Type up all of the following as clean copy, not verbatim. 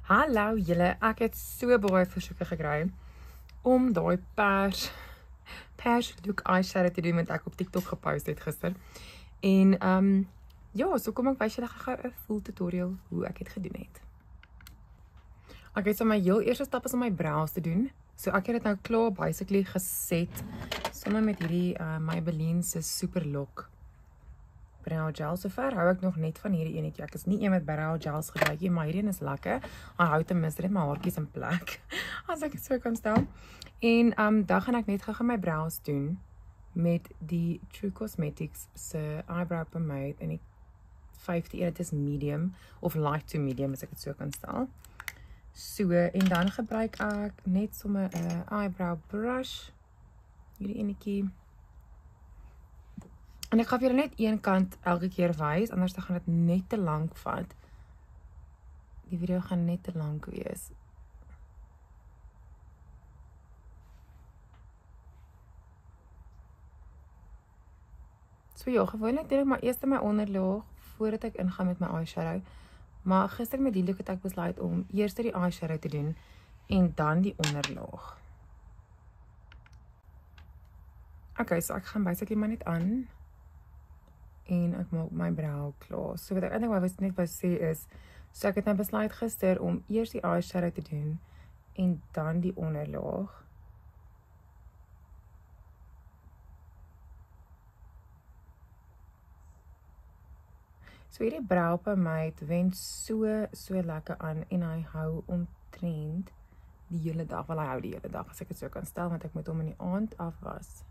Hallo julle, ek het so baie versoeke gekry om daai pers look eyeshadow te doen wat ek op TikTok gepost het gister. En ja, so kom ek wys julle gou 'n full tutorial hoe ek dit gedoen het. Okay, so my heel eerste stap is om my brows te doen. So ek het dit nou klaar basically geset sommer met hierdie Maybelline se Super Lock brow gel. Sover hou ek nog net van hierdie enetjie. Ek is nie een met brow gels gebruik nie, maar hierdie een is lekker. Hy hou ten minste net my haartjies in plek as ek dit so kan stel. En dan gaan ek net gou my brows doen met die True Cosmetics se eyebrow pomade en die 50 dit is medium of light to medium as ek dit so kan stel. So, en dan gebruik ek net sommer 'n eyebrow brush. Hierdie enetjie. En ek gaan vir julle net een kant elke keer wys, anders dan gaan dit net te lank vat. Die video gaan net te lank wees. So ja, gewoonlik doen ek maar eers my onderlaag voordat ek ingaan met my eyeshadow. Maar gister met die look het ek besluit om eers die eyeshadow te doen en dan die onderlaag. Okay, so ek gaan basically maar net aan en ek maak my brow klaar. So wat ek eintlik net wou sê is, so ek het nou besluit gister om eers die eyeshadow te doen en dan die onderlaag. So hierdie brow pomade wend so lekker aan en hy hou omtrent die hele dag, wel hy hou die hele dag as ek dit so kan stel, want ek moet hom in die aand afwas.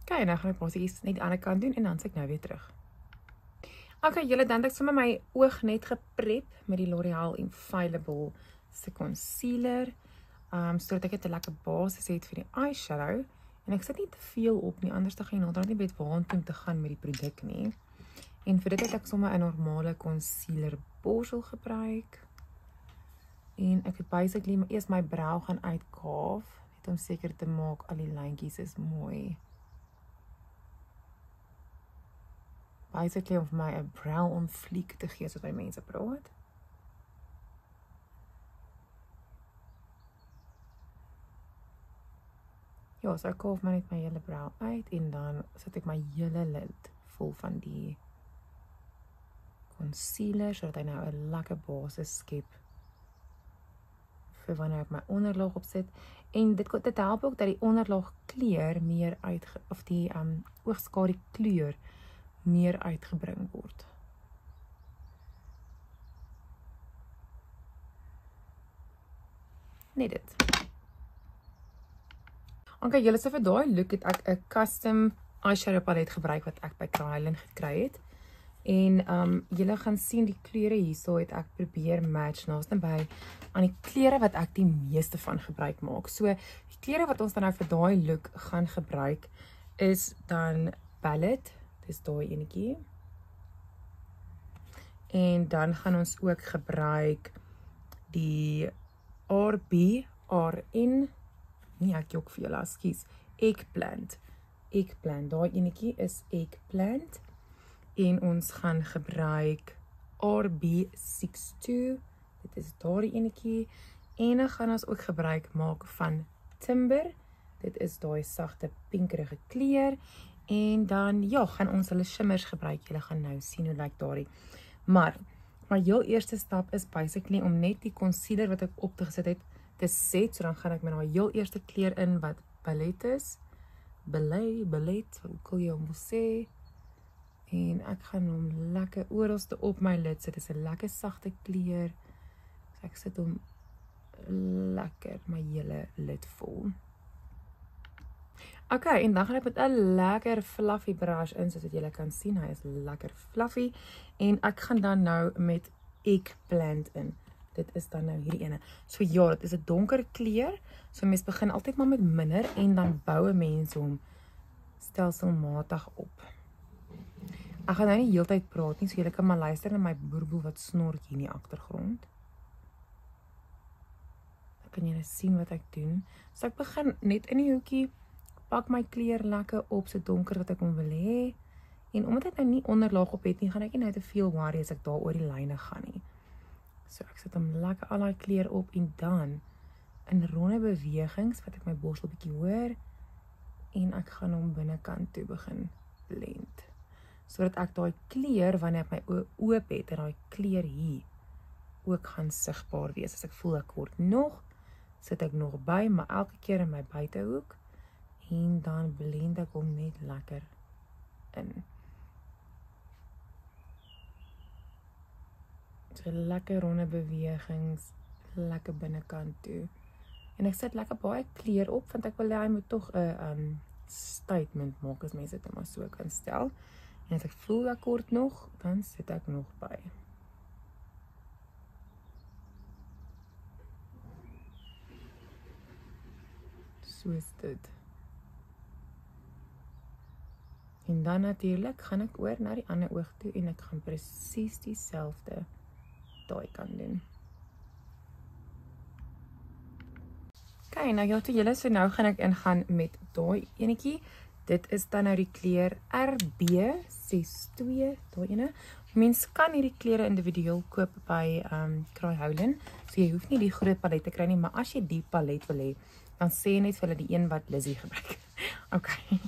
Okay, nou gaan ek basies net die ander kant doen en dan sê ek nou weer terug. Okay, julle, dan het ek sommer my oog net geprep met die L'Oreal Infallible se concealer, sodat ek dit 'n lekker basis het vir die eyeshadow. En ek sit nie te veel op nie, anders dan gaan jy naderhand nie weet waartoe om te gaan met die produk nie. En vir dit het ek sommer 'n normale concealer borsel gebruik. En ek het basically eers my brow gaan uitkaaf, net om seker te maak al die lyntjies is mooi. Basically om vir my 'n brow on fleek te gee, soos my mense praat. Ja, so ek kaaf maar net my hele brow uit en dan sit ek my hele lid vol van die concealer, sodat hy nou 'n lekker basis skep vir wanneer ek my onderlaag opsit. En dit help ook dat die onderlaag kleur meer of die oogskadu kleur meer uitgebring word. Net dit. Okay, julle, so vir daai look het ek 'n custom eyeshadow palet gebruik wat ek by Kryolan gekry het. En julle gaan sien die kleure hierso het ek probeer match naby aan die kleure wat ek die meeste van gebruik maak. So die kleure wat ons dan nou vir daai look gaan gebruik is dan Palette, dis daai enetjie. En dan gaan ons ook gebruik die RN, nie ek ook vir julle, ekskuus, Eggplant, daai enetjie is Eggplant. En ons gaan gebruik RB62, dit is daardie enetjie. En dan gaan ons ook gebruik maak van Timber, dit is daai sagte pinkerige kleur. En dan, ja, gaan ons hulle shimmers gebruik, julle gaan nou sien hoe lyk daardie. Maar my heel eerste stap is basically om net die concealer wat ek op te gesit het, te set, so dan gaan ek met my heel eerste kleur in wat Ballet is, Ballet, hoe kan jy hom sê, en ek gaan hom lekker oralste op my lid sit, dit is 'n lekker sagte kleur, so ek sit hom lekker my hele lid vol. Okay, en dan gaan ek met 'n lekker fluffy brush in, soos wat julle kan sien, hy is lekker fluffy, en ek gaan dan nou met Eggplant in. Dit is dan nou hierdie ene. So ja, dit is 'n donker kleur, so mens begin altyd maar met minder, en dan bou mense hom stelselmatig op. Ek gaan nou nie heeltyd praat nie, so julle kan maar luister na my boerboel wat snork hier in die agtergrond. Dan kan julle sien wat ek doen. So ek begin net in die hoekie, pak my kleur lekker op, so donker wat ek hom wil hê, En omdat ek nou nie onderlaag op het nie, gaan ek nie nou te veel worry as ek daar oor die lyne gaan nie. So ek sit hom lekker al die kleur op en dan in ronde bewegings wat ek my borstel bietjie hoor en ek gaan hom binnekant toe begin blend. Sodat ek daai kleur wanneer ek my oop het en daai kleur hier ook gaan sigbaar wees. As ek voel ek word nog, sit ek nog by, maar elke keer in my buitehoek en dan blend ek hom net lekker in. So lekker ronde bewegings, lekker binnekant toe. En ek sit lekker baie kleur op, want ek wil hy moet tog 'n statement maak as mense dit maar so kan stel. En as ek voel ek word nog, dan sit ek nog by. Soos dit. En dan natuurlik gaan ek oor na die ander oog toe en ek gaan presies dieselfde daai kant doen. Okay, nou julle, so nou gaan ek ingaan met daai enetjie. Dit is dan nou die kleur RB62, daai ene. Mens kan hierdie kleure individueel koop by Crayola, so jy hoef nie die groot palet te kry nie, maar as jy die palet wil hê, dan sê net vir hulle die een wat Lizzie gebruik. Okay.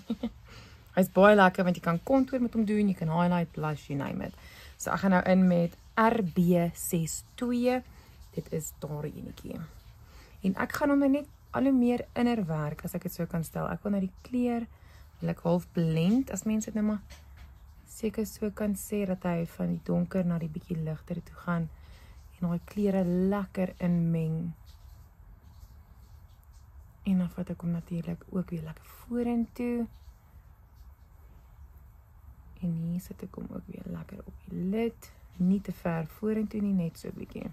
Hy is baie lekker, want jy kan contour met hom doen, jy kan highlight, blush, you name it. So ek gaan nou in met RB62, dit is daar enetjie. En ek gaan hom net al hoe meer innerwerk, as ek dit so kan stel. Ek wil nou die kleur, wil ek half blend, as mense dit nou maar seker so kan sê, dat hy van die donker na die bietjie ligter toe gaan, en daai kleure lekker inmeng. En dan vat ek hom natuurlik ook weer lekker vorentoe. En hier sit ek hom ook weer lekker op die lid, nie te ver vorentoe nie, net so bietjie.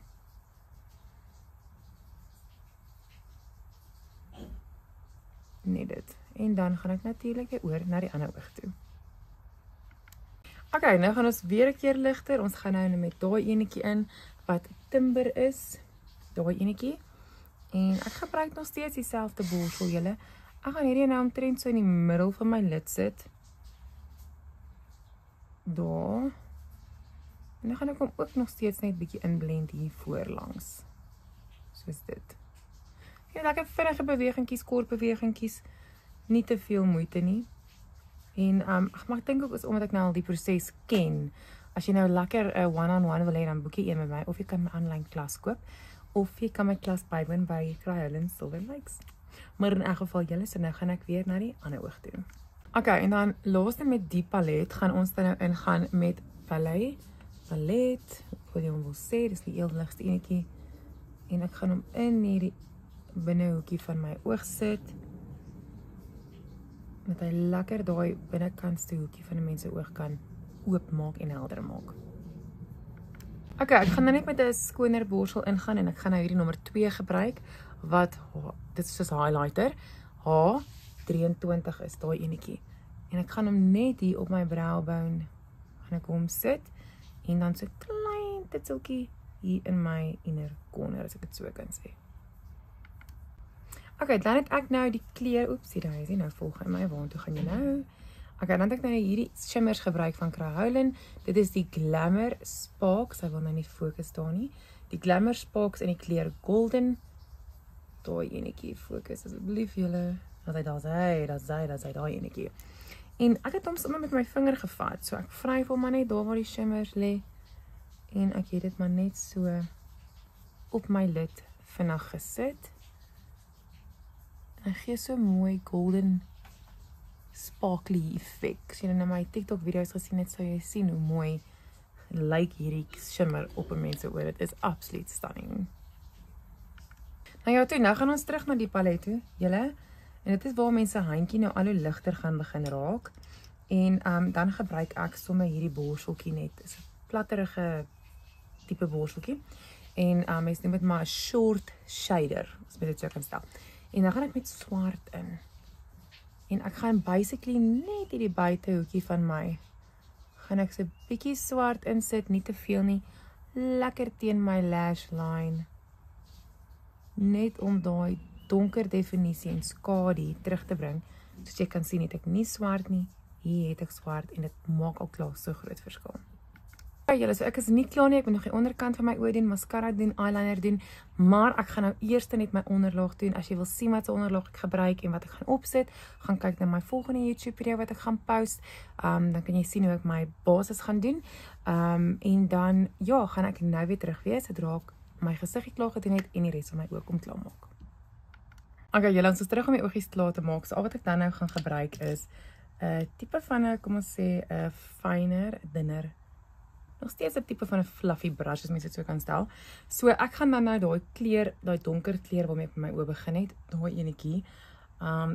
Net dit. En dan gaan ek natuurlik oor na die ander oog toe. Okay, nou gaan ons weer 'n keer ligter. Ons gaan nou met daai enetjie in wat timber is, daai enetjie. En ek gebruik nog steeds dieselfde borsel julle. Ek gaan hierdie nou omtrent so in die middel van my lid sit. Daar. En dan gaan ek hom ook nog steeds net bietjie inblend hier voorlangs. Soos dit. Ja, lekker vinnige bewegingkies, kort bewegingkies, nie te veel moeite nie. En maar ek dink ook is omdat ek nou al die proses ken. As jy nou lekker 'n one-on-one wil hê, dan boek jy een met my, of jy kan my aanlyn klas koop, of jy kan my klas bywoon by Crayola Silver Lakes. Maar in elk geval julle, so nou gaan ek weer na die ander oog toe. Okay, en dan laaste met die palet gaan ons dan nou ingaan met palet, wil jy hom wil sê, dis die heel ligste enetjie. En ek gaan hom in hierdie binnehoekie van my oog sit, met hy lekker daai binnekantste hoekie van 'n mens se oog kan oopmaak en helder maak. Okay, ek gaan nou net met 'n skoner borsel ingaan en ek gaan nou hierdie nommer 2 gebruik, wat, dit is soos highlighter, H23 is daai enetjie. En ek gaan hom net hier op my browbone, gaan ek hom sit, en dan so klein titseltjie hier in my inner corner, as ek dit so kan sê. Okay, dan het ek nou die kleur, oepsie, daar is hy nou volg in my, waartoe gaan jy nou? Okay, dan het ek nou hierdie shimmers gebruik van Crayola. Dit is die Glamour Sparks, hy wil nou nie fokus daar nie. Die Glamour Sparks in die kleur Golden. Daai enetjie, fokus asseblief julle. Daar's hy, daai enetjie. En ek het hom sommer met my vinger gevat, so ek vryf hom maar net daar waar die shimmers lê. En ek het dit maar net so op my lid vinnig gesit. En hy gee so mooi golden sparkly effek. As jy nou my TikTok video's gesien het, sou jy sien hoe mooi lyk hierdie shimmer op 'n mens se oor. Dit is absoluut stunning. Nou ja, nou gaan ons terug na die palet toe, julle. En dit is waar mense handjie nou al hoe ligter gaan begin raak. En dan gebruik ek sommer hierdie borseltjie net. Dit is 'n platterige tipe borseltjie. En mense noem dit maar 'n short shader, as mens dit so kan stel. En dan gaan ek met swart in. En ek gaan basically net hierdie buitehoekie van my, gaan ek so 'n bietjie swart insit, nie te veel nie, lekker teen my lash line. Net om daai donker definisie en skadu terug te bring. Soos jy kan sien, het ek nie swart nie hier het ek swart en dit maak al klaar so groot verskil. Julle, so ek is nie klaar nie, ek moet nog die onderkant van my oë doen, mascara doen, eyeliner doen, maar ek gaan nou eers net my onderlaag doen. As jy wil sien wat se onderlaag ek gebruik en wat ek gaan opsit, gaan kyk na my volgende YouTube video wat ek gaan post. Dan kan jy sien hoe ek my basis gaan doen. En dan, ja, gaan ek nou weer terug wees, sodra ek my gesiggie klaar gedoen het en die res van my oë kom klaar maak. Okay, julle, ons is terug om my oogies klaar te maak. So al wat ek dan nou gaan gebruik is 'n tipe van 'n, kom ons sê, 'n fynere, dunner, nog steeds 'n tipe van 'n fluffy brush as mens dit so kan stel. So ek gaan dan nou daai kleur, daai donker kleur waarmee ek met my oë begin het, daai enetjie,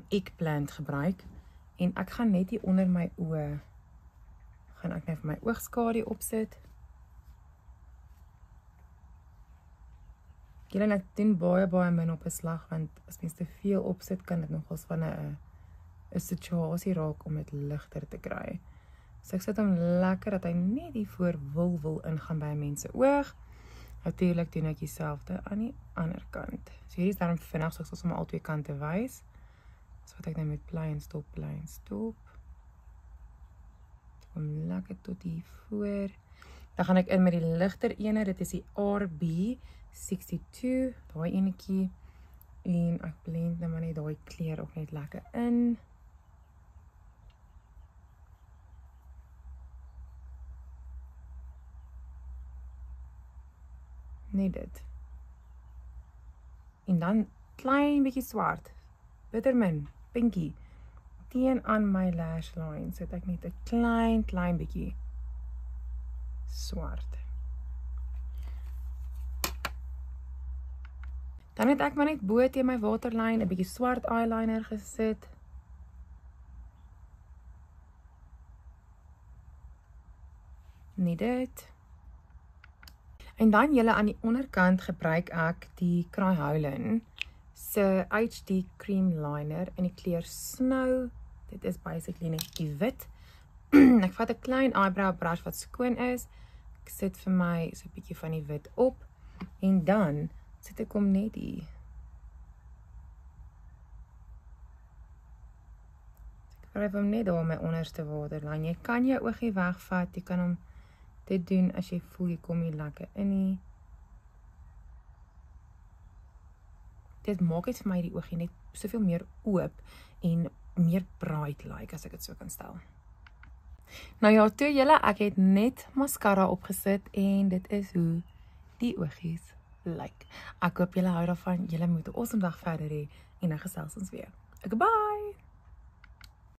eggplant gebruik en ek gaan net hier onder my oë gaan ek net vir my oogskadu opsit. Julle, ek doen baie min op 'n slag, want as mens te veel opsit kan dit nogals van 'n situasie raak om dit ligter te kry. So ek sit hom lekker dat hy net die voor wil ingaan by 'n mens se oog. Natuurlik doen ek dieselfde aan die ander kant. So hierdie is daarom vinnig, so ek sal sommer al twee kante wys. So wat ek nou met bly en stop. Kom lekker tot hier voor. Dan gaan ek in met die ligter ene, dit is die RB62, daai enetjie. En ek blend nou maar net daai kleur ook net lekker in. Net dit. En dan klein bietjie swart, bittermin, pinkie, teen aan my lash line, sit ek net 'n klein bietjie swart. Dan het ek maar net bo teen my waterlyn 'n bietjie swart eyeliner gesit. Net dit. En dan julle aan die onderkant gebruik ek die Crayola se HD Cream Liner in die kleur Snow. Dit is basically net die wit. Ek vat 'n klein eyebrow brush wat skoon is. Ek sit vir my so 'n bietjie van die wit op en dan sit ek hom net hier. Ek vryf hom net daar my onderste waterlyn. Jy kan jou oogie wegvat, jy kan hom dit doen as jy voel jy kom hier lekker in nie. Dit maak dit vir my die oogie net soveel meer oop en meer bright like, as ek dit so kan stel. Nou ja, toe julle, ek het net mascara opgesit en dit is hoe die oogies lyk. Ek hoop julle hou daarvan. Julle moet 'n awesome dag verder hê en dan gesels ons weer. Okay, bye!